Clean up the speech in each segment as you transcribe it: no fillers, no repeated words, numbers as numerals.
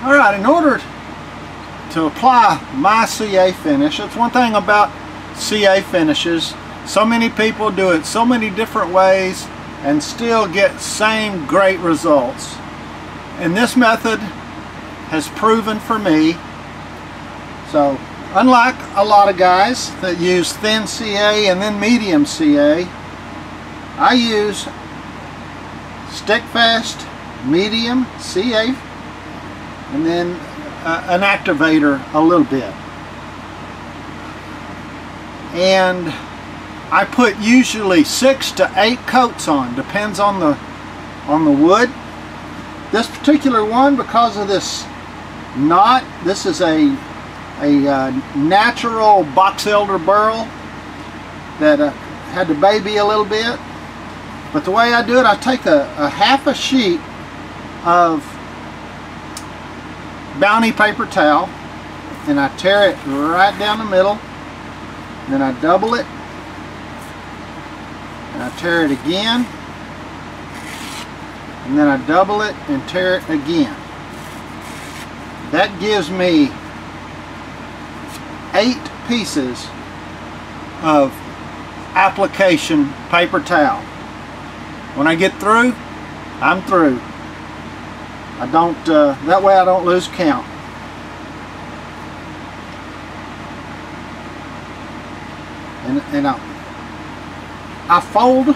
Alright, in order to apply my CA finish, it's one thing about CA finishes, so many people do it so many different ways and still get same great results. And this method has proven for me. So unlike a lot of guys that use thin CA and then medium CA, I use stick fast medium CA and then an activator a little bit. And I put usually 6 to 8 coats on, depends on the wood. This particular one, because of this knot, this is a natural box elder burl that had to baby a little bit. But the way I do it, I take a half a sheet of Bounty paper towel and I tear it right down the middle. Then I double it and I tear it again, and then I double it and tear it again. That gives me 8 pieces of application paper towel. When I get through, I'm through. I don't, that way I don't lose count. And I fold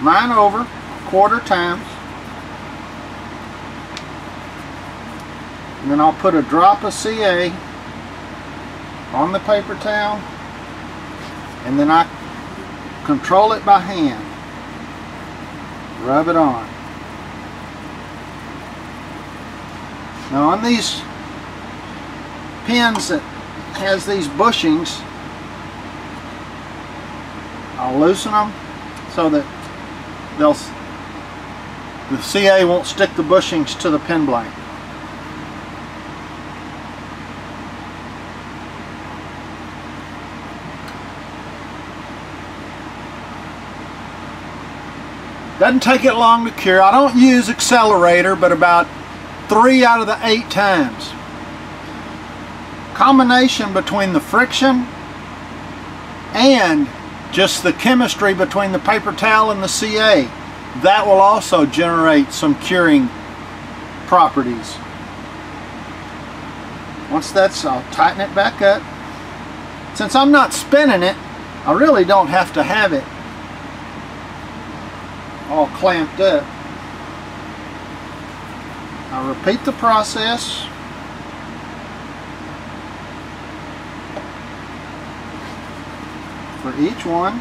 mine over 1/4 times, and then I'll put a drop of CA on the paper towel, and then I control it by hand. Rub it on. Now on these pins that has these bushings, I'll loosen them so that the CA won't stick the bushings to the pin blank. Doesn't take it long to cure. I don't use accelerator, but about 3 out of the 8 times. Combination between the friction and just the chemistry between the paper towel and the CA, that will also generate some curing properties. Once that's, I'll tighten it back up. Since I'm not spinning it, I really don't have to have it all clamped up. I'll repeat the process. For each one.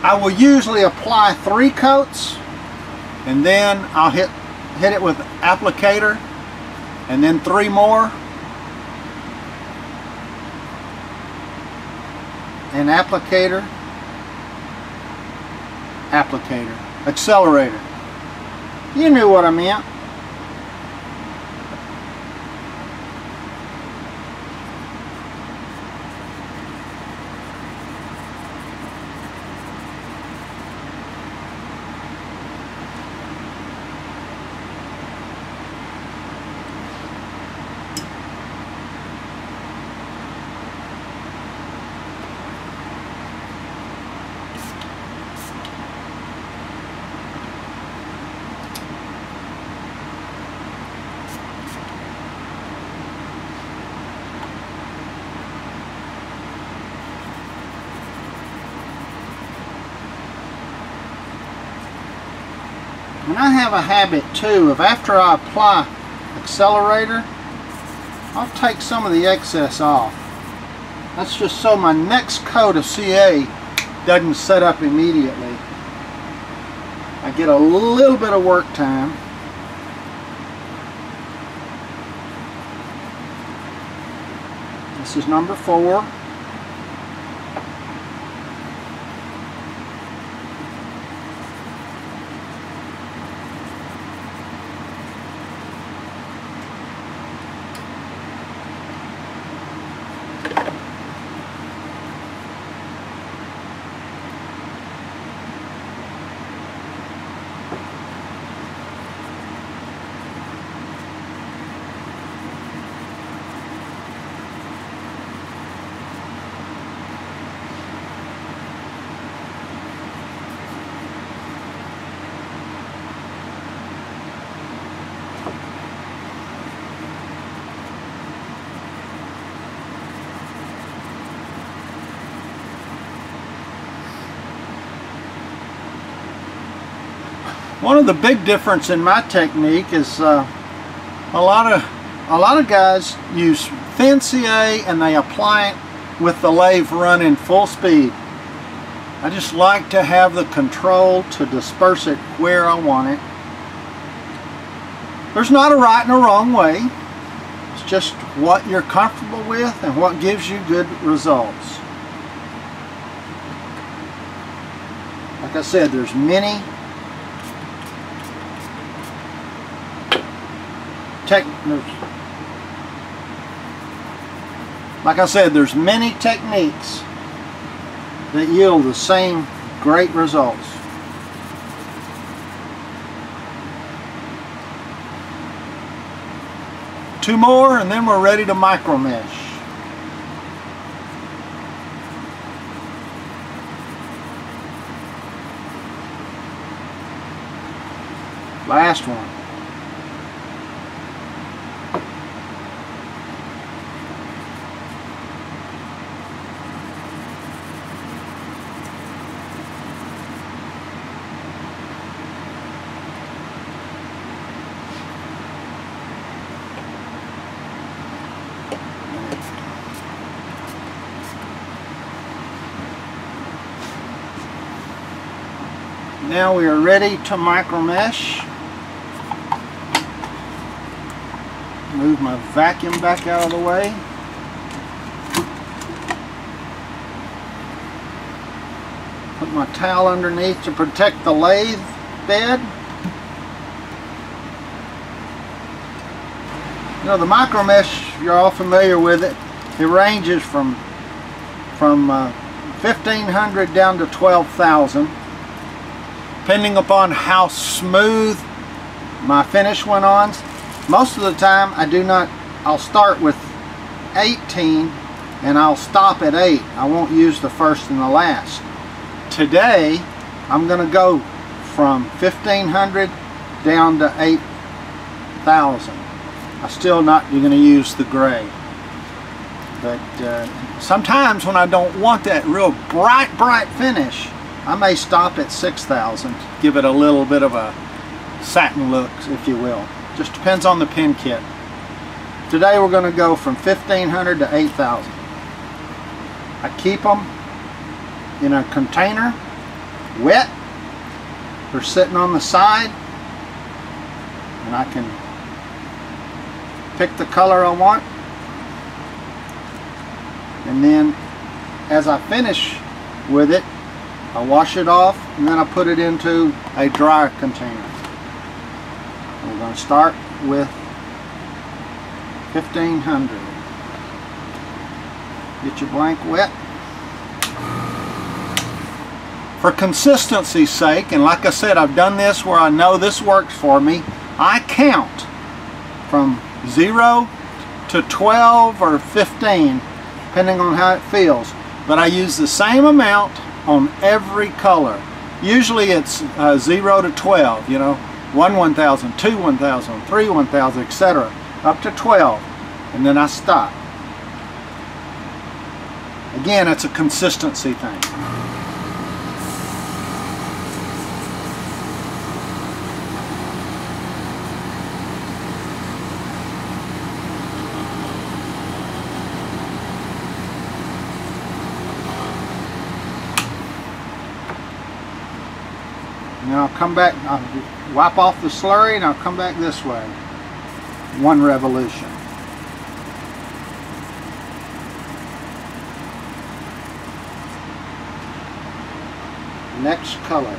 I will usually apply 3 coats, and then I'll hit it with applicator, and then 3 more, and applicator, accelerator. You knew what I meant. And I have a habit too of, after I apply accelerator, I'll take some of the excess off. That's just so my next coat of CA doesn't set up immediately. I get a little bit of work time. This is number 4. One of the big difference in my technique is a lot of guys use thin CA and they apply it with the lathe running full speed. I just like to have the control to disperse it where I want it. There's not a right and a wrong way. It's just what you're comfortable with and what gives you good results. Like I said, there's many there's many techniques that yield the same great results. Two more and then we're ready to micro mesh. Last one. Now we are ready to micro mesh. Move my vacuum back out of the way. Put my towel underneath to protect the lathe bed. You know, the micro mesh, you're all familiar with it. It ranges from 1,500 down to 12,000. Depending upon how smooth my finish went on. Most of the time I'll start with 18 and I'll stop at 8. I won't use the first and the last. Today I'm going to go from 1,500 down to 8,000. I'm still not going to use the gray. But sometimes when I don't want that real bright finish, I may stop at 6,000, give it a little bit of a satin look, if you will. Just depends on the pin kit. Today we're going to go from 1,500 to 8,000. I keep them in a container, wet. They're sitting on the side, and I can pick the color I want. And then as I finish with it, I wash it off and then I put it into a dry container. We're going to start with 1,500. Get your blank wet. For consistency's sake, and like I said, I've done this where I know this works for me, I count from 0 to 12 or 15, depending on how it feels. But I use the same amount on every color. Usually it's 0 to 12, you know, 1 1,000, 2 1,000, 3 1,000, etc. up to 12, and then I stop. Again, it's a consistency thing. And I'll come back, I'll wipe off the slurry and I'll come back this way. One revolution. Next color.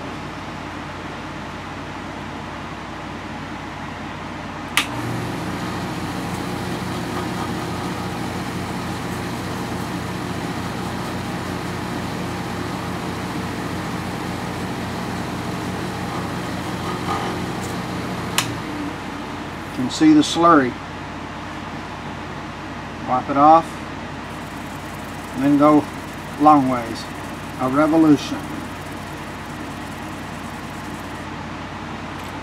You can see the slurry. Wipe it off and then go long ways. A revolution.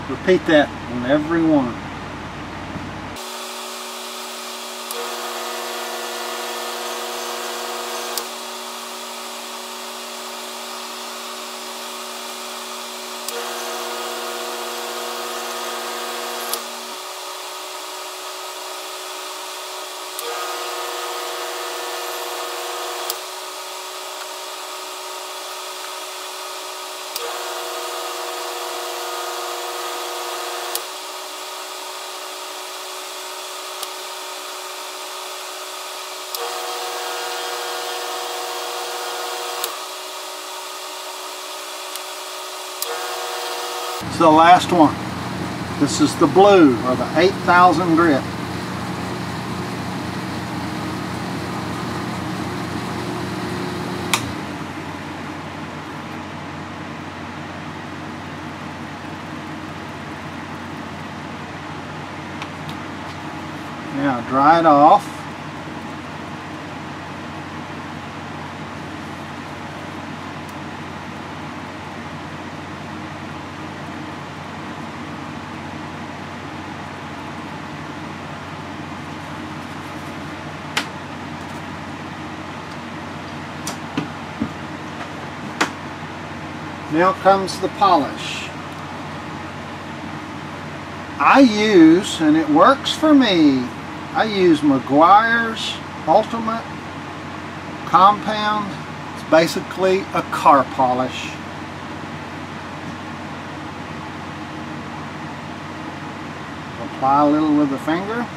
Repeat that on every one. It's the last one. This is the blue, or the 8000 grit. Now dry it off. Now comes the polish. I use, and it works for me, I use Meguiar's Ultimate Compound. It's basically a car polish. Apply a little with the finger.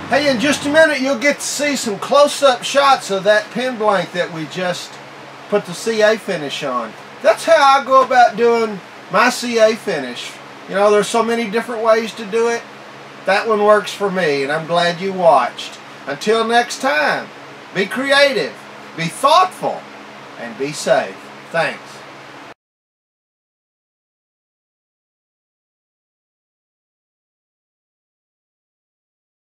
Hey, in just a minute you'll get to see some close-up shots of that pen blank that we just put the CA finish on. That's how I go about doing my CA finish. You know, there's so many different ways to do it. That one works for me, and I'm glad you watched. Until next time, be creative, be thoughtful, and be safe. Thanks.